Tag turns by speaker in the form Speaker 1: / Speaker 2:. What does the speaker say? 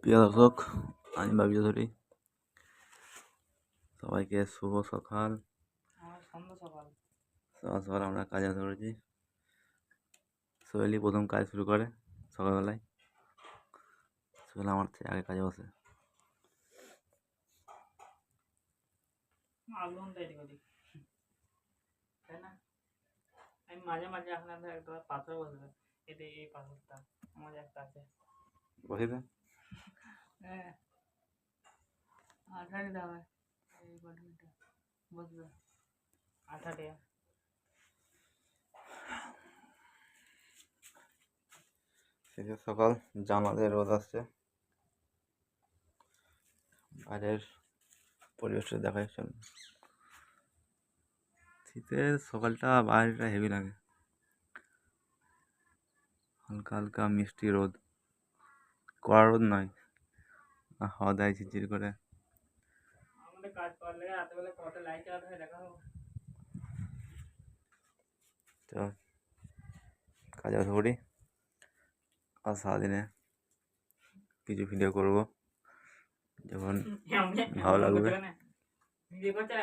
Speaker 1: প্রিয় দর্শক, আমি বাবি চৌধুরী। সবাইকে শুভ সকাল। সকাল সকাল আমরা কাজে বসে পড়েছি। সোহেলই প্রথম কাজ শুরু করে সকালবেলায়। সোহেল আমার থেকে আগে কাজে বসে।
Speaker 2: আমি মাঝে মাঝে আপনাদের একটা পাথর বসবে, এতে এই পাথরটা আমার একটা আছে।
Speaker 1: বসে দে।
Speaker 2: হ্যাঁ, আঠা দিতে হবে। এই বাটনটা বসবে, আঠা দিয়ে।
Speaker 1: শীতের সকাল, জানালাতে রোদ আসছে। বাইরের পরিবেশটা দেখাই চল। শীতের সকালটা বাইরেটা হেভি লাগে। হালকা হালকা মিষ্টি রোদ, কড়া রোদ নয়, হাওয়া দেয় ঝিরঝির করে।
Speaker 2: আমাদের কাজ করার লেগে রাতেবেলা কত লাইট চালাতে হয় দেখা হোক।
Speaker 1: তো কাজে বসে পড়ি। আর সারাদিনে কিছু ভিডিও করব, যখন ভালো লাগবে।
Speaker 2: ভিডিও করতে